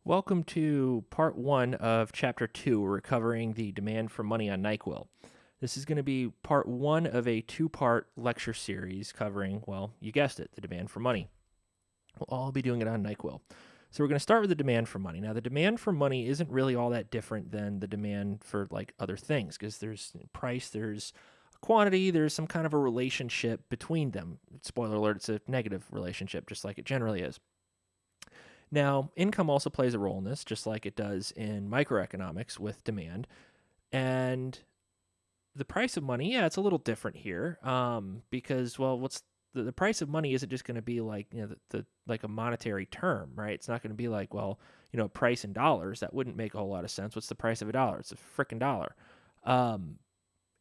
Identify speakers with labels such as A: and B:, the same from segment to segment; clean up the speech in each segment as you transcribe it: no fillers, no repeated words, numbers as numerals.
A: Welcome to part one of chapter 2. We're covering the demand for money on NyQuil. This is going to be part one of a two-part lecture series covering, well, you guessed it, the demand for money. We'll all be doing it on NyQuil. So we're going to start with the demand for money. Now, the demand for money isn't really all that different than the demand for like other things because there's price, there's quantity, there's some kind of a relationship between them. Spoiler alert, it's a negative relationship, just like it generally is. Now, income also plays a role in this, just like it does in microeconomics with demand. And the price of money, yeah, it's a little different here because, well, what's the price of money isn't just going to be like, the like a monetary term, right? It's not going to be like, well, price in dollars. That wouldn't make a whole lot of sense. What's the price of a dollar? It's a freaking dollar.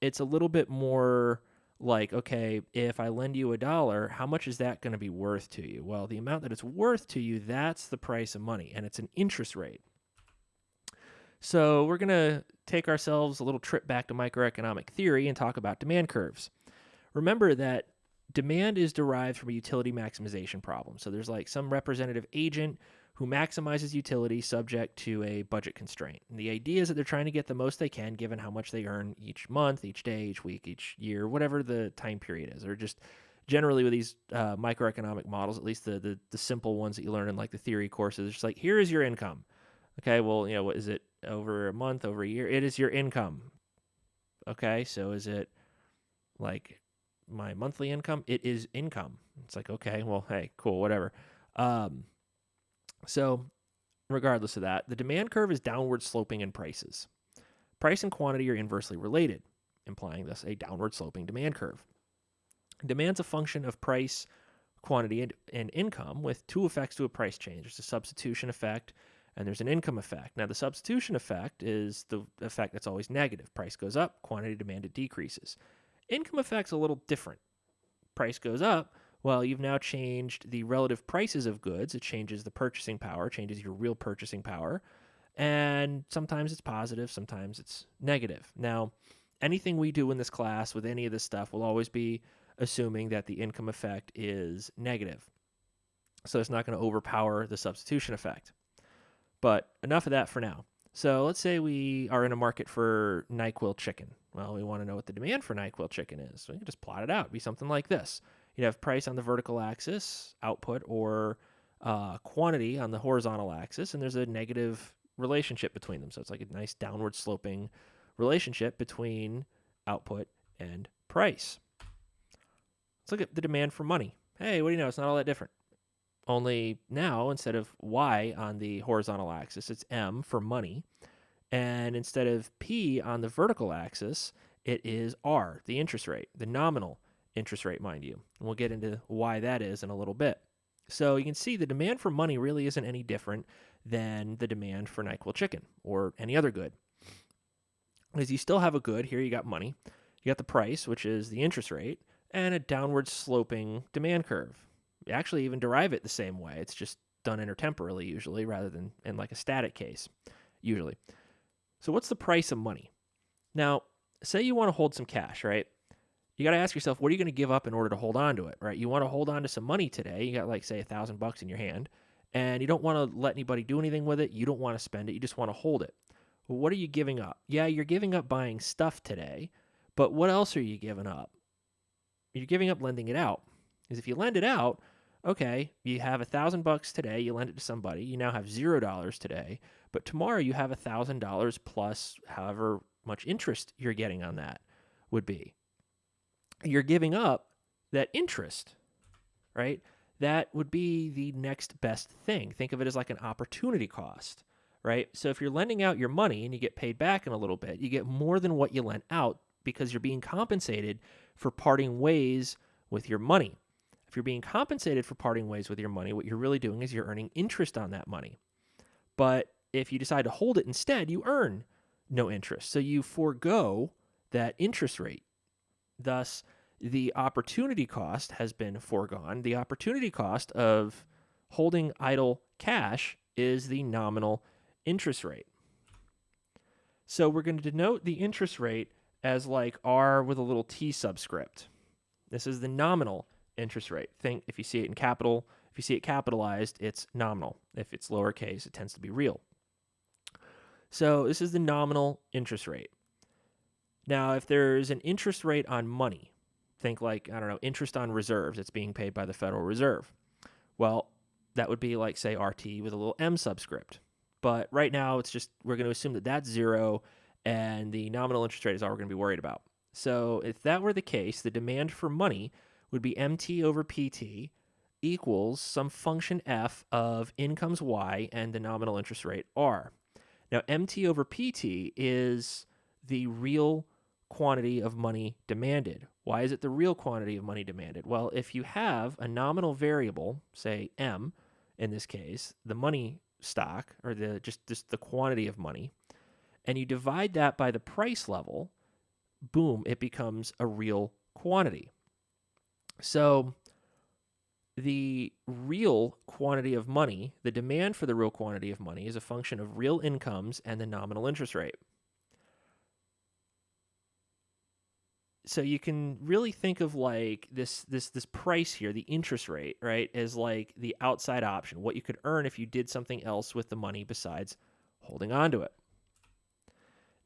A: It's a little bit more like, okay, if I lend you $1, how much is that going to be worth to you? Well, the amount that it's worth to you, that's the price of money, and it's an interest rate. So we're going to take ourselves a little trip back to microeconomic theory and talk about demand curves. Remember that demand is derived from a utility maximization problem. So there's like some representative agent who maximizes utility subject to a budget constraint. And the idea is that they're trying to get the most they can given how much they earn each month, each day, each week, each year, whatever the time period is. Or just generally with these microeconomic models, at least the simple ones that you learn in like the theory courses, it's just like, here is your income. Okay, well, what is it, over a month, over a year? It is your income. Okay, so is it like my monthly income? It is income. It's like, okay, well, hey, cool, whatever. So regardless of that, the demand curve is downward sloping in prices. Price and quantity are inversely related, implying thus a downward sloping demand curve. Demand's a function of price, quantity, and income with two effects to a price change. There's a substitution effect and there's an income effect. Now, the substitution effect is the effect that's always negative. Price goes up, quantity demanded decreases. Income effect's a little different. Price goes up, well, you've now changed the relative prices of goods. It changes the purchasing power, changes your real purchasing power. And sometimes it's positive, sometimes it's negative. Now, anything we do in this class with any of this stuff will always be assuming that the income effect is negative. So it's not going to overpower the substitution effect. But enough of that for now. So let's say we are in a market for NyQuil chicken. Well, we want to know what the demand for NyQuil chicken is. So we can just plot it out. It'd be something like this. You'd have price on the vertical axis, output, or quantity on the horizontal axis, and there's a negative relationship between them. So it's like a nice downward sloping relationship between output and price. Let's look at the demand for money. Hey, what do you know? It's not all that different. Only now, instead of Y on the horizontal axis, it's M for money. And instead of P on the vertical axis, it is R, the interest rate, the nominal interest rate, mind you. And we'll get into why that is in a little bit. So you can see the demand for money really isn't any different than the demand for NyQuil chicken or any other good. Because you still have a good, here you got money, you got the price, which is the interest rate, and a downward sloping demand curve. You actually even derive it the same way. It's just done intertemporally usually rather than in like a static case usually. So what's the price of money? Now, say you want to hold some cash, right? You got to ask yourself, what are you going to give up in order to hold on to it, right? You want to hold on to some money today. You got like, say, $1,000 in your hand, and you don't want to let anybody do anything with it. You don't want to spend it. You just want to hold it. Well, what are you giving up? Yeah, you're giving up buying stuff today, but what else are you giving up? You're giving up lending it out. Because if you lend it out, okay, you have $1,000 today, you lend it to somebody, you now have $0 today, but tomorrow you have $1,000 plus however much interest you're getting on that would be. You're giving up that interest, right? That would be the next best thing. Think of it as like an opportunity cost, right? So if you're lending out your money and you get paid back in a little bit, you get more than what you lent out because you're being compensated for parting ways with your money. If you're being compensated for parting ways with your money, what you're really doing is you're earning interest on that money. But if you decide to hold it instead, you earn no interest. So you forego that interest rate. Thus, the opportunity cost has been foregone. The opportunity cost of holding idle cash is the nominal interest rate. So we're going to denote the interest rate as like R with a little t subscript. This is the nominal interest rate. Think if you see it in capital, If you see it capitalized, it's nominal. If it's lowercase, it tends to be real. So this is the nominal interest rate. Now, if there's an interest rate on money, think like, I don't know, interest on reserves that's being paid by the Federal Reserve. Well, that would be like, say, RT with a little M subscript. But right now, it's just, we're going to assume that that's zero, and the nominal interest rate is all we're going to be worried about. So if that were the case, the demand for money would be MT over PT equals some function f of incomes y and the nominal interest rate r. Now, MT over PT is the real quantity of money demanded. Why is it the real quantity of money demanded? Well, if you have a nominal variable, say M, in this case, the money stock, or just the quantity of money, and you divide that by the price level, boom, it becomes a real quantity. So the real quantity of money, the demand for the real quantity of money, is a function of real incomes and the nominal interest rate. So you can really think of like this price here, the interest rate, right, as like the outside option, what you could earn if you did something else with the money besides holding on to it.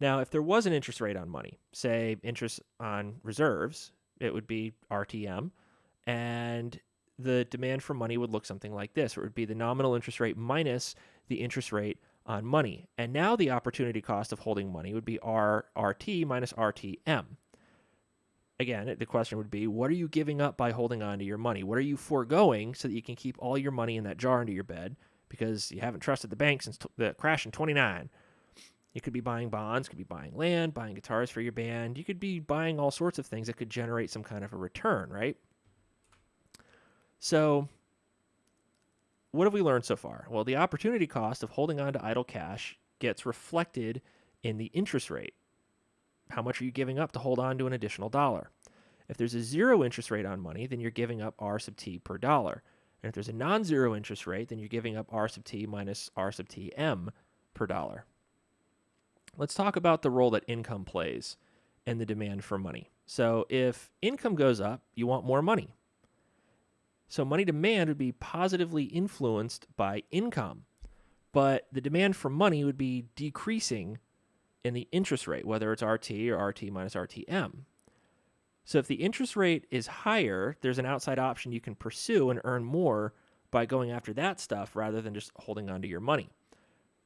A: Now, if there was an interest rate on money, say interest on reserves, it would be RTM, and the demand for money would look something like this. It would be the nominal interest rate minus the interest rate on money. And now the opportunity cost of holding money would be RT minus RTM. Again, the question would be, what are you giving up by holding on to your money? What are you foregoing so that you can keep all your money in that jar under your bed because you haven't trusted the bank since the crash in 29? You could be buying bonds, could be buying land, buying guitars for your band. You could be buying all sorts of things that could generate some kind of a return, right? So what have we learned so far? Well, the opportunity cost of holding on to idle cash gets reflected in the interest rate. How much are you giving up to hold on to an additional dollar? If there's a zero interest rate on money, then you're giving up R sub t per dollar. And if there's a non-zero interest rate, then you're giving up R sub t minus R sub t m per dollar. Let's talk about the role that income plays in the demand for money. So if income goes up, you want more money. So money demand would be positively influenced by income, but the demand for money would be decreasing in the interest rate, whether it's RT or RT minus RTM. So if the interest rate is higher, there's an outside option you can pursue and earn more by going after that stuff rather than just holding on to your money.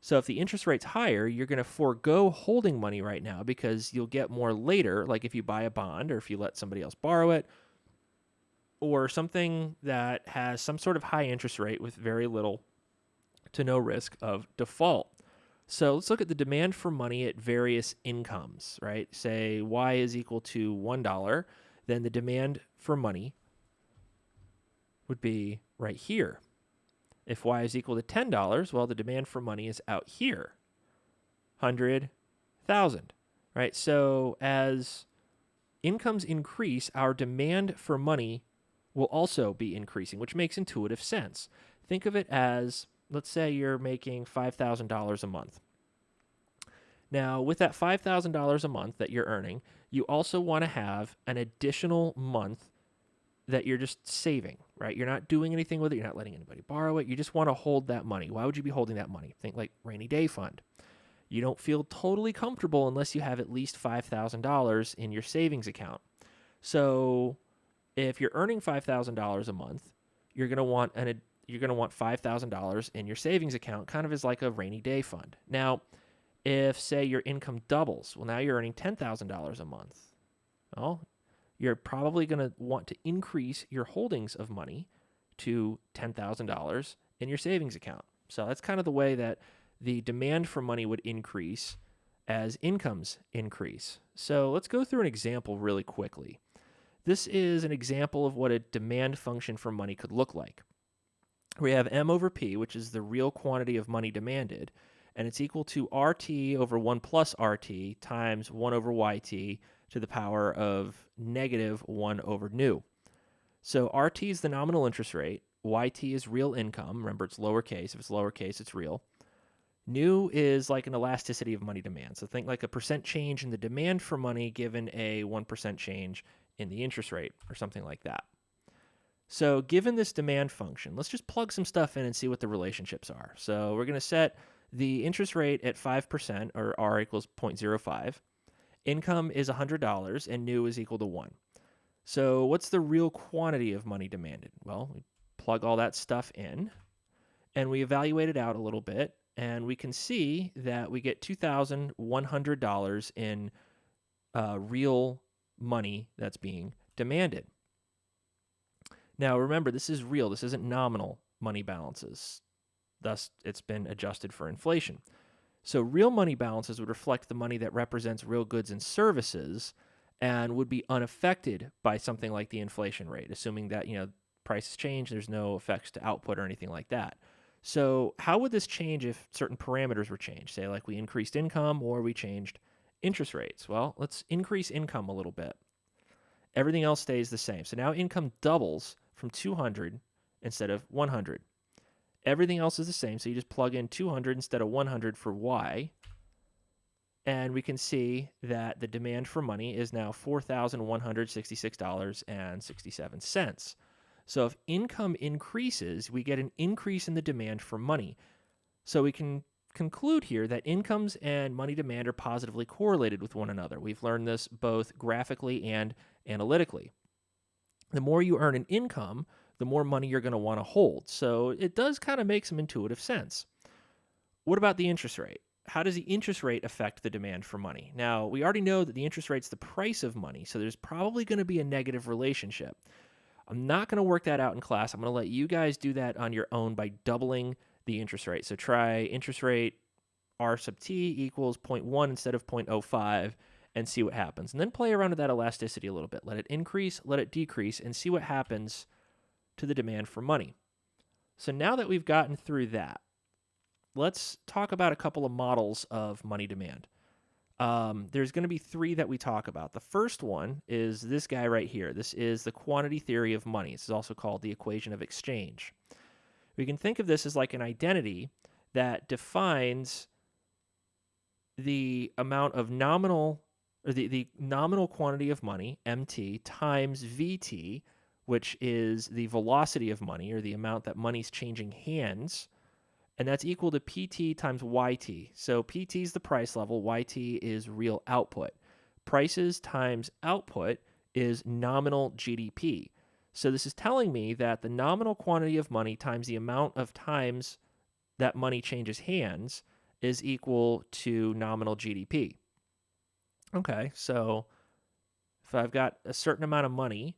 A: So if the interest rate's higher, you're going to forego holding money right now because you'll get more later, like if you buy a bond or if you let somebody else borrow it, or something that has some sort of high interest rate with very little to no risk of default. So let's look at the demand for money at various incomes, right? Say Y is equal to $1, then the demand for money would be right here. If Y is equal to $10, well, the demand for money is out here, 100,000, right? So as incomes increase, our demand for money will also be increasing, which makes intuitive sense. Think of it as, let's say you're making $5,000 a month. Now, with that $5,000 a month that you're earning, you also want to have an additional month that you're just saving, right? You're not doing anything with it. You're not letting anybody borrow it. You just want to hold that money. Why would you be holding that money? Think like rainy day fund. You don't feel totally comfortable unless you have at least $5,000 in your savings account. So if you're earning $5,000 a month, you're going to want $5,000 in your savings account, kind of as like a rainy day fund. Now, if, say, your income doubles, well, now you're earning $10,000 a month. Well, you're probably going to want to increase your holdings of money to $10,000 in your savings account. So that's kind of the way that the demand for money would increase as incomes increase. So let's go through an example really quickly. This is an example of what a demand function for money could look like. We have M over P, which is the real quantity of money demanded, and it's equal to RT over 1 plus RT times 1 over YT to the power of negative 1 over nu. So RT is the nominal interest rate. YT is real income. Remember, it's lowercase. If it's lowercase, it's real. Nu is like an elasticity of money demand. So think like a percent change in the demand for money given a 1% change in the interest rate or something like that. So given this demand function, let's just plug some stuff in and see what the relationships are. So we're going to set the interest rate at 5%, or R equals 0.05. Income is $100, and new is equal to 1. So what's the real quantity of money demanded? Well, we plug all that stuff in, and we evaluate it out a little bit, and we can see that we get $2,100 in real money that's being demanded. Now, remember, this is real. This isn't nominal money balances. Thus, it's been adjusted for inflation. So real money balances would reflect the money that represents real goods and services and would be unaffected by something like the inflation rate, assuming that, prices change, there's no effects to output or anything like that. So how would this change if certain parameters were changed? Say like we increased income or we changed interest rates. Well, let's increase income a little bit. Everything else stays the same. So now income doubles from 200 instead of 100. Everything else is the same, so you just plug in 200 instead of 100 for Y, and we can see that the demand for money is now $4,166.67. So if income increases, we get an increase in the demand for money. So we can conclude here that incomes and money demand are positively correlated with one another. We've learned this both graphically and analytically. The more you earn an income, the more money you're going to want to hold. So it does kind of make some intuitive sense. What about the interest rate? How does the interest rate affect the demand for money? Now, we already know that the interest rate's the price of money, so there's probably going to be a negative relationship. I'm not going to work that out in class. I'm going to let you guys do that on your own by doubling the interest rate. So try interest rate R sub t equals 0.1 instead of 0.05 and see what happens. And then play around with that elasticity a little bit. Let it increase, let it decrease, and see what happens to the demand for money. So now that we've gotten through that, let's talk about a couple of models of money demand. There's going to be three that we talk about. The first one is this guy right here. This is the quantity theory of money. This is also called the equation of exchange. We can think of this as like an identity that defines the amount of nominal, or the nominal quantity of money, MT, times VT, which is the velocity of money, or the amount that money's changing hands, and that's equal to PT times YT. So PT is the price level, YT is real output. Prices times output is nominal GDP. So this is telling me that the nominal quantity of money times the amount of times that money changes hands is equal to nominal GDP. Okay, so if I've got a certain amount of money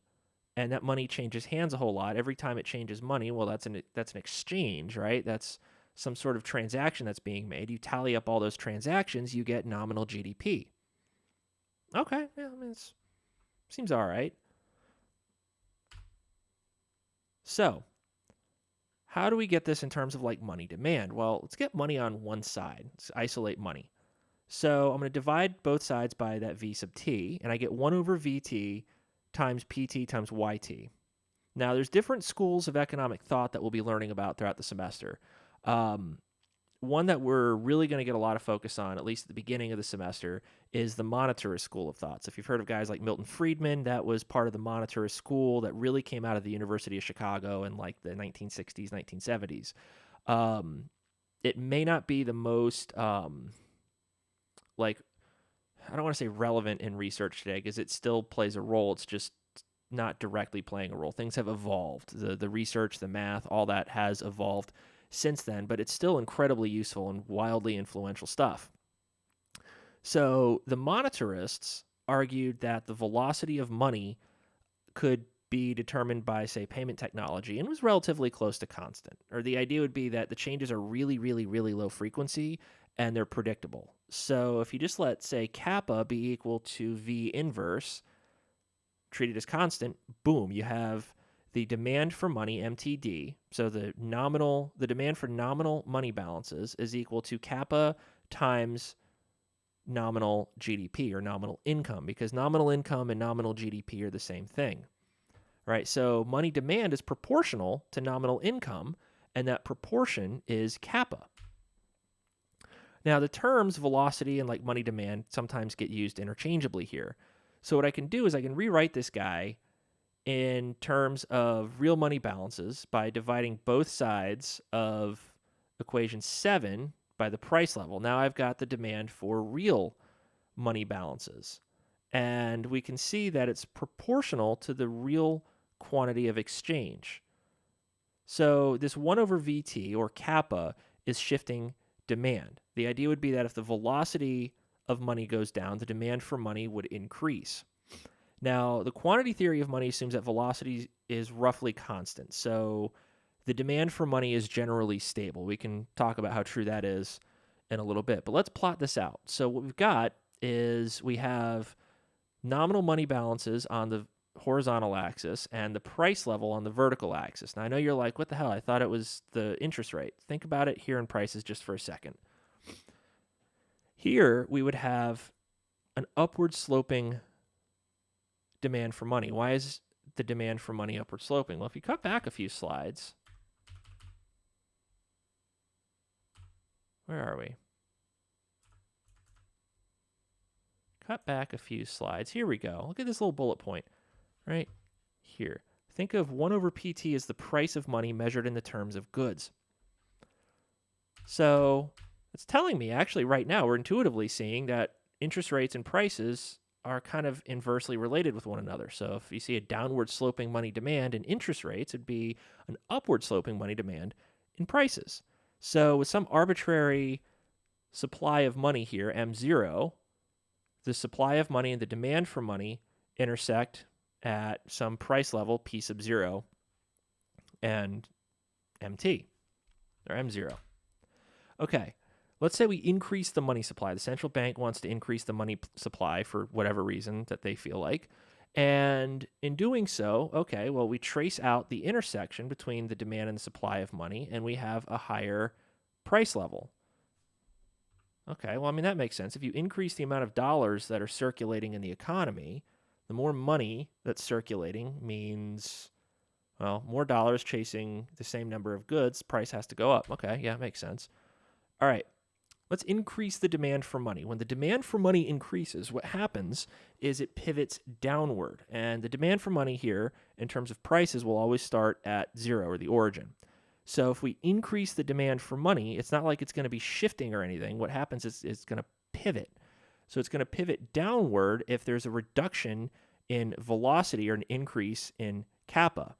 A: and that money changes hands a whole lot, every time it changes money, well, that's an exchange, right? That's some sort of transaction that's being made. You tally up all those transactions, you get nominal GDP. Okay, yeah, I mean, it seems all right. So, how do we get this in terms of like money demand? Well, let's get money on one side. Let's isolate money. So I'm going to divide both sides by that V sub t, and I get 1 over VT times PT times YT. Now, there's different schools of economic thought that we'll be learning about throughout the semester. One that we're really going to get a lot of focus on, at least at the beginning of the semester, is the monetarist school of thought. So if you've heard of guys like Milton Friedman, that was part of the monetarist school that really came out of the University of Chicago in like the 1960s, 1970s. It may not be the most, I don't want to say relevant in research today because it still plays a role. It's just not directly playing a role. Things have evolved. The research, the math, all that has evolved since then, but it's still incredibly useful and wildly influential stuff. So the monetarists argued that the velocity of money could be determined by, say, payment technology and was relatively close to constant. Or the idea would be that the changes are really, really, really low frequency and they're predictable. So if you just let, say, kappa be equal to V inverse, treated as constant, boom, you have the demand for money, MTD, so the demand for nominal money balances is equal to kappa times nominal GDP, or nominal income, because nominal income and nominal GDP are the same thing, right? So money demand is proportional to nominal income, and that proportion is kappa. Now, the terms velocity and like money demand sometimes get used interchangeably here. So what I can do is I can rewrite this guy in terms of real money balances by dividing both sides of equation 7 by the price level. Now I've got the demand for real money balances. And we can see that it's proportional to the real quantity of exchange. So this 1 over VT, or kappa, is shifting demand. The idea would be that if the velocity of money goes down, the demand for money would increase. Now, the quantity theory of money assumes that velocity is roughly constant. So the demand for money is generally stable. We can talk about how true that is in a little bit. But let's plot this out. So what we've got is we have nominal money balances on the horizontal axis and the price level on the vertical axis. Now, I know you're like, what the hell? I thought it was the interest rate. Think about it here in prices just for a second. Here, we would have an upward sloping demand for money. Why is the demand for money upward sloping? Well, if you cut back a few slides, where are we? Cut back a few slides. Here we go. Look at this little bullet point right here. Think of 1 over PT as the price of money measured in the terms of goods. So it's telling me actually right now we're intuitively seeing that interest rates and prices are kind of inversely related with one another. So if you see a downward sloping money demand in interest rates, it'd be an upward sloping money demand in prices. So with some arbitrary supply of money here, M0, the supply of money and the demand for money intersect at some price level, P sub 0, and MT, or M0. Okay, let's say we increase the money supply. The central bank wants to increase the money supply for whatever reason that they feel like. And in doing so, okay, well, we trace out the intersection between the demand and the supply of money, and we have a higher price level. Okay, well, I mean, that makes sense. If you increase the amount of dollars that are circulating in the economy, the more money that's circulating means, well, more dollars chasing the same number of goods, price has to go up. Okay, yeah, makes sense. All right, let's increase the demand for money. When the demand for money increases, what happens is it pivots downward. And the demand for money here, in terms of prices, will always start at 0, or the origin. So if we increase the demand for money, it's not like it's going to be shifting or anything. What happens is it's going to pivot. So it's going to pivot downward if there's a reduction in velocity or an increase in kappa.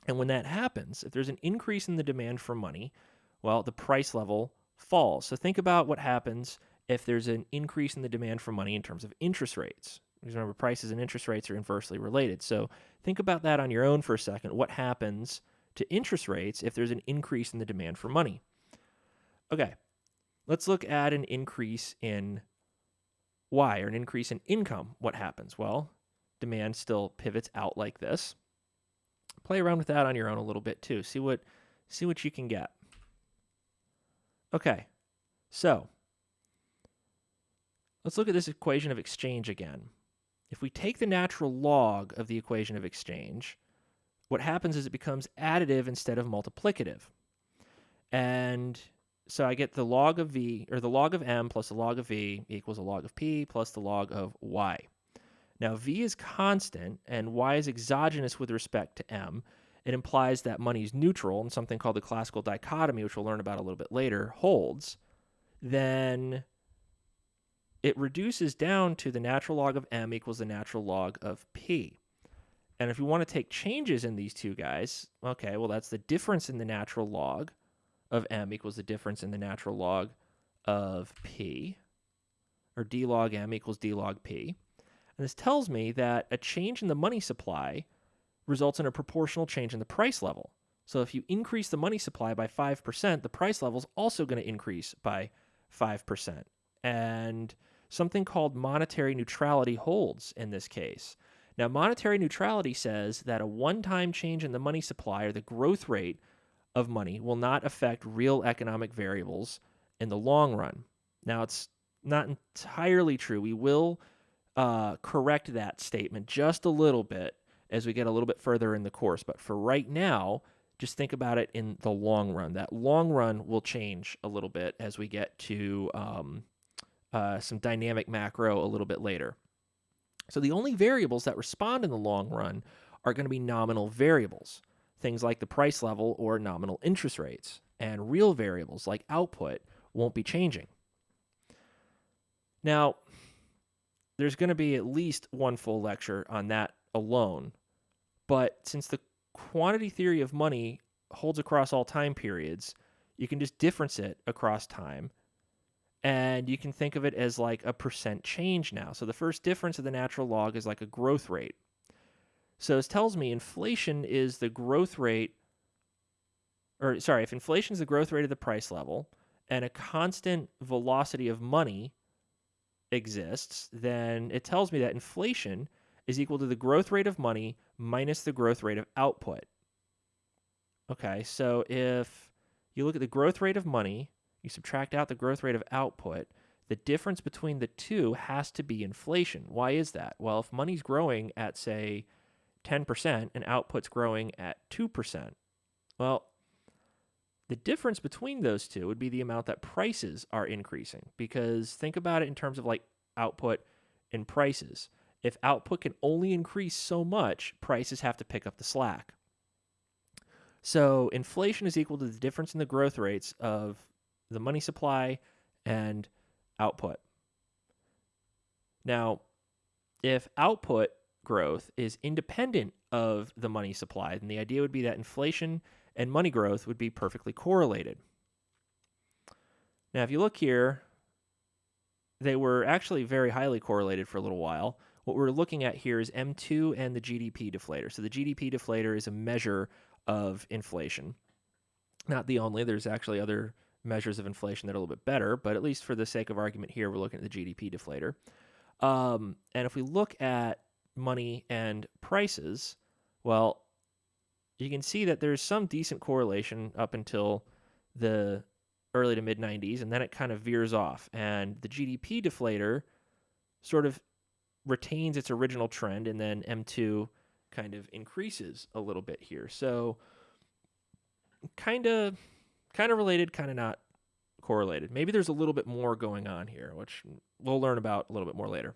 A: And when that happens, if there's an increase in the demand for money, well, the price level falls. So think about what happens if there's an increase in the demand for money in terms of interest rates. Because remember, prices and interest rates are inversely related. So think about that on your own for a second. What happens to interest rates if there's an increase in the demand for money? Okay, let's look at an increase in Y, or an increase in income. What happens? Well, demand still pivots out like this. Play around with that on your own a little bit too. See what you can get. Okay, so let's look at this equation of exchange again. If we take the natural log of the equation of exchange, what happens is it becomes additive instead of multiplicative. And so I get the log of v, or the log of m plus the log of v equals the log of p plus the log of y. Now v is constant and y is exogenous with respect to m. It implies that money is neutral, and something called the classical dichotomy, which we'll learn about a little bit later, holds. Then it reduces down to the natural log of m equals the natural log of p. And if we want to take changes in these two guys, okay, well, that's the difference in the natural log of m equals the difference in the natural log of p, or d log m equals d log p. And this tells me that a change in the money supply results in a proportional change in the price level. So if you increase the money supply by 5%, the price level is also going to increase by 5%. And something called monetary neutrality holds in this case. Now, monetary neutrality says that a one-time change in the money supply, or the growth rate of money, will not affect real economic variables in the long run. Now, it's not entirely true. We will correct that statement just a little bit as we get a little bit further in the course. But for right now, just think about it in the long run. That long run will change a little bit as we get to some dynamic macro a little bit later. So the only variables that respond in the long run are going to be nominal variables, things like the price level or nominal interest rates, and real variables like output won't be changing. Now, there's going to be at least one full lecture on that alone, but since the quantity theory of money holds across all time periods, you can just difference it across time, and you can think of it as like a percent change now. So the first difference of the natural log is like a growth rate. So this tells me inflation is the growth rate, if inflation is the growth rate of the price level and a constant velocity of money exists, then it tells me that inflation is equal to the growth rate of money minus the growth rate of output. Okay, so if you look at the growth rate of money, you subtract out the growth rate of output, the difference between the two has to be inflation. Why is that? Well, if money's growing at, say, 10% and output's growing at 2%, well, the difference between those two would be the amount that prices are increasing, because think about it in terms of like output and prices. If output can only increase so much, prices have to pick up the slack. So inflation is equal to the difference in the growth rates of the money supply and output. Now, if output growth is independent of the money supply, then the idea would be that inflation and money growth would be perfectly correlated. Now, if you look here, they were actually very highly correlated for a little while. What we're looking at here is M2 and the GDP deflator. So the GDP deflator is a measure of inflation. Not the only, there's actually other measures of inflation that are a little bit better, but at least for the sake of argument here, we're looking at the GDP deflator. And if we look at money and prices, well, you can see that there's some decent correlation up until the early to mid 90s, and then it kind of veers off. And the GDP deflator sort of retains its original trend, and then M2 kind of increases a little bit here. So kind of related, kind of not correlated. Maybe there's a little bit more going on here, which we'll learn about a little bit more later.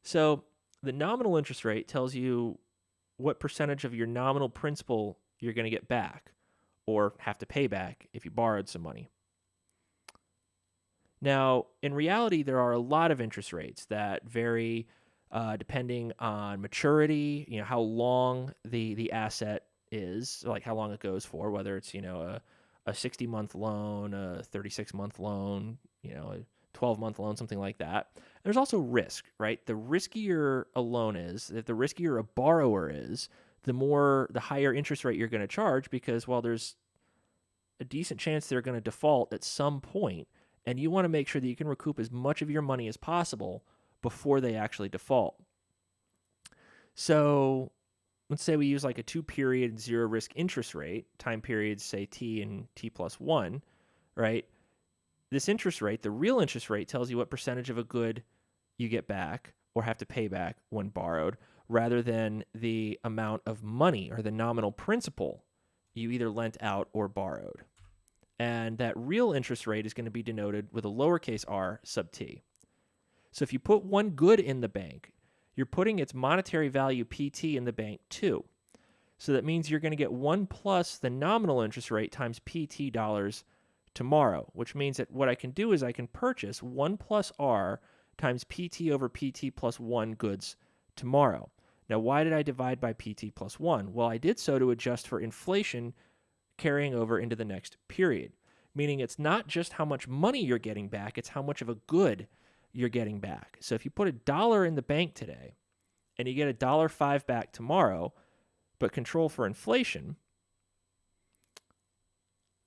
A: So the nominal interest rate tells you what percentage of your nominal principal you're going to get back or have to pay back if you borrowed some money. Now, in reality, there are a lot of interest rates that vary depending on maturity, how long the asset is, like how long it goes for, whether it's, a 60-month loan, a 36-month loan, a 12-month loan, something like that. There's also risk, right? The riskier a loan is, the riskier a borrower is, the higher interest rate you're going to charge, because, well, there's a decent chance they're going to default at some point, and you want to make sure that you can recoup as much of your money as possible before they actually default. So let's say we use like a 2-period zero risk interest rate, time periods, say T and T plus 1, right? This interest rate, the real interest rate, tells you what percentage of a good you get back or have to pay back when borrowed, rather than the amount of money or the nominal principal you either lent out or borrowed. And that real interest rate is going to be denoted with a lowercase r sub t. So if you put one good in the bank, you're putting its monetary value PT in the bank too. So that means you're going to get 1 plus the nominal interest rate times PT dollars tomorrow, which means that what I can do is I can purchase 1 plus R times PT over PT plus 1 goods tomorrow. Now, why did I divide by PT plus 1? Well, I did so to adjust for inflation carrying over into the next period, meaning it's not just how much money you're getting back, it's how much of a good you're getting back. So if you put $1 in the bank today and you get $1.05 back tomorrow, but control for inflation,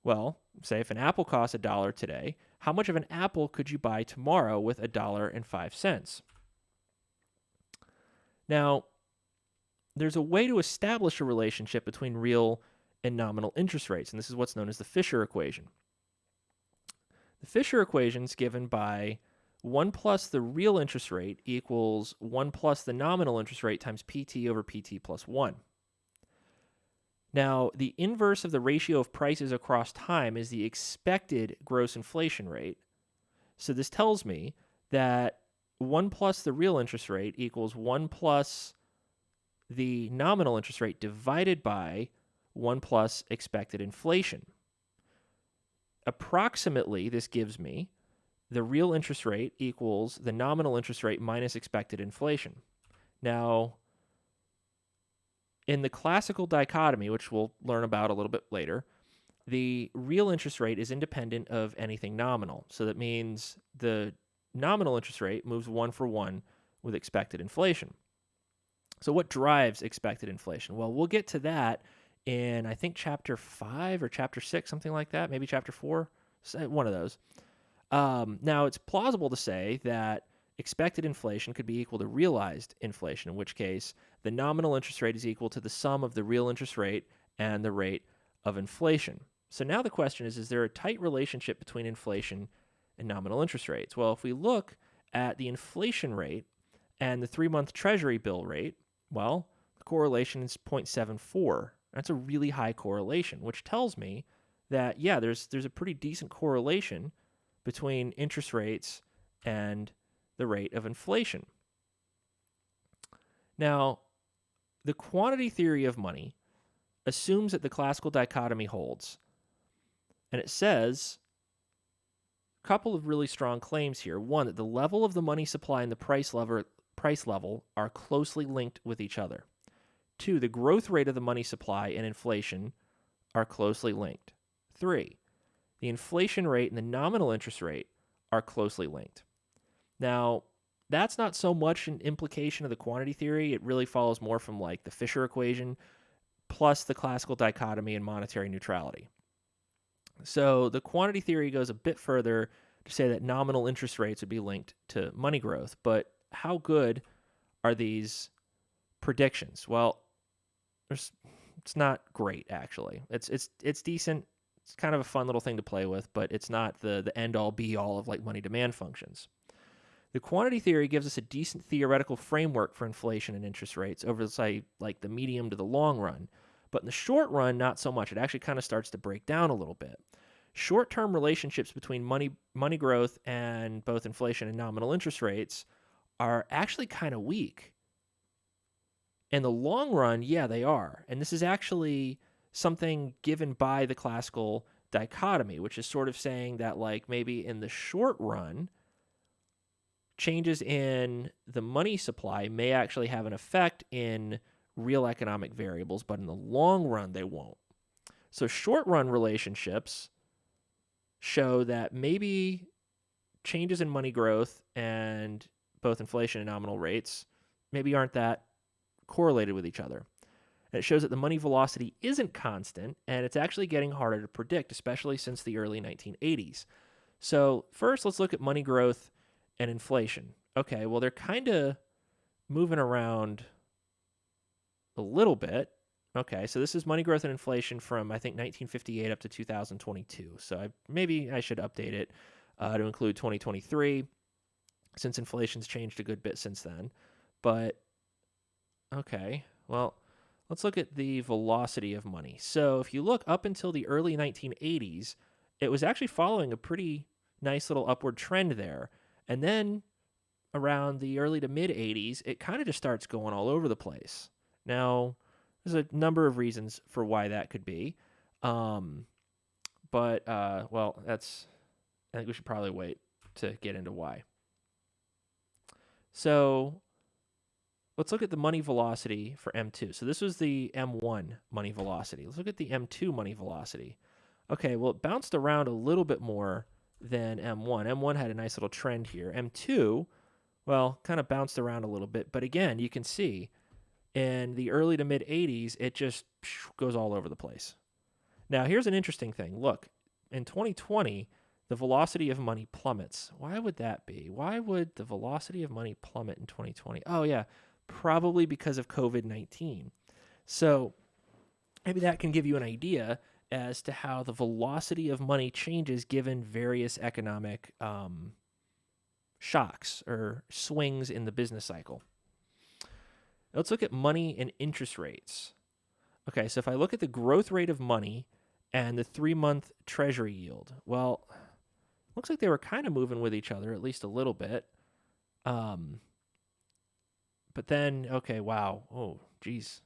A: well, say if an apple costs $1 today, how much of an apple could you buy tomorrow with $1.05? Now, there's a way to establish a relationship between real and nominal interest rates, and this is what's known as the Fisher equation. The Fisher equation is given by 1 plus the real interest rate equals 1 plus the nominal interest rate times PT over PT plus 1. Now, the inverse of the ratio of prices across time is the expected gross inflation rate. So this tells me that 1 plus the real interest rate equals 1 plus the nominal interest rate divided by 1 plus expected inflation. Approximately, this gives me the real interest rate equals the nominal interest rate minus expected inflation. Now, in the classical dichotomy, which we'll learn about a little bit later, the real interest rate is independent of anything nominal. So that means the nominal interest rate moves 1 for 1 with expected inflation. So what drives expected inflation? Well, we'll get to that in, I think, chapter 5 or chapter 6, something like that, maybe chapter 4, one of those. Now, it's plausible to say that expected inflation could be equal to realized inflation, in which case the nominal interest rate is equal to the sum of the real interest rate and the rate of inflation. So now the question is there a tight relationship between inflation and nominal interest rates? Well, if we look at the inflation rate and the 3-month Treasury bill rate, well, the correlation is 0.74. That's a really high correlation, which tells me that, yeah, there's a pretty decent correlation between interest rates and the rate of inflation. Now, the quantity theory of money assumes that the classical dichotomy holds. And it says a couple of really strong claims here. One, that the level of the money supply and the price level are closely linked with each other. Two, the growth rate of the money supply and inflation are closely linked. Three, the inflation rate and the nominal interest rate are closely linked. Now, that's not so much an implication of the quantity theory. It really follows more from like the Fisher equation plus the classical dichotomy and monetary neutrality. So the quantity theory goes a bit further to say that nominal interest rates would be linked to money growth. But how good are these predictions? Well, it's not great, actually. It's decent. It's kind of a fun little thing to play with, but it's not the end-all, be-all of like money demand functions. The quantity theory gives us a decent theoretical framework for inflation and interest rates over, say, like the medium to the long run. But in the short run, not so much. It actually kind of starts to break down a little bit. Short-term relationships between money growth and both inflation and nominal interest rates are actually kind of weak. In the long run, yeah, they are. And this is actually something given by the classical dichotomy, which is sort of saying that, like, maybe in the short run, changes in the money supply may actually have an effect in real economic variables, but in the long run, they won't. So short-run relationships show that maybe changes in money growth and both inflation and nominal rates maybe aren't that correlated with each other. And it shows that the money velocity isn't constant, and it's actually getting harder to predict, especially since the early 1980s. So first, let's look at money growth and inflation. Okay, well, they're kind of moving around a little bit. Okay, so this is money growth and inflation from, I think, 1958 up to 2022. So maybe I should update it to include 2023, since inflation's changed a good bit since then. But, okay, well, let's look at the velocity of money. So if you look up until the early 1980s, it was actually following a pretty nice little upward trend there. And then around the early to mid 80s, it kind of just starts going all over the place. Now, there's a number of reasons for why that could be. Well, I think we should probably wait to get into why. So let's look at the money velocity for M2. So this was the M1 money velocity. Let's look at the M2 money velocity. Okay, well, it bounced around a little bit more than M1. M1 had a nice little trend here. M2, well, kind of bounced around a little bit. But again, you can see in the early to mid 80s, it just goes all over the place. Now, here's an interesting thing. Look, in 2020, the velocity of money plummets. Why would that be? Why would the velocity of money plummet in 2020? Oh, yeah, probably because of COVID-19. So maybe that can give you an idea as to how the velocity of money changes given various economic shocks or swings in the business cycle. Let's look at money and interest rates. Okay, so if I look at the growth rate of money and the 3-month Treasury yield, well, looks like they were kind of moving with each other, at least a little bit. But then, okay, wow, oh, geez,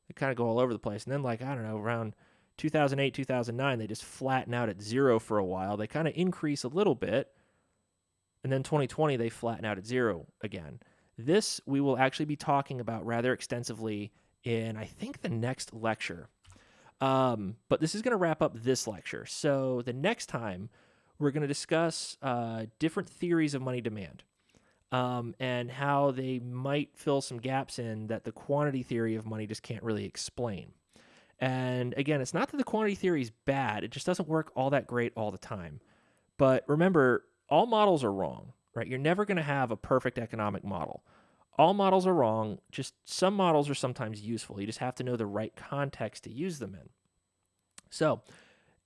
A: they kind of go all over the place. And then, like, I don't know, around 2008, 2009, they just flatten out at zero for a while. They kind of increase a little bit. And then 2020, they flatten out at zero again. This we will actually be talking about rather extensively in, I think, the next lecture. But this is going to wrap up this lecture. So the next time, we're going to discuss different theories of money demand and how they might fill some gaps in that the quantity theory of money just can't really explain. And again, it's not that the quantity theory is bad, it just doesn't work all that great all the time. But remember, all models are wrong, right? You're never going to have a perfect economic model. All models are wrong, just some models are sometimes useful. You just have to know the right context to use them in. So,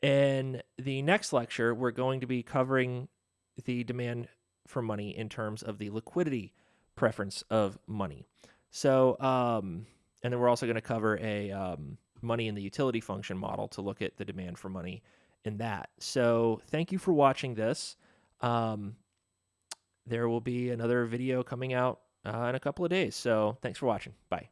A: in the next lecture, we're going to be covering the demand for money in terms of the liquidity preference of money. So, and then we're also going to cover a money in the utility function model to look at the demand for money in that. So, thank you for watching this. There will be another video coming out in a couple of days. So, thanks for watching. Bye.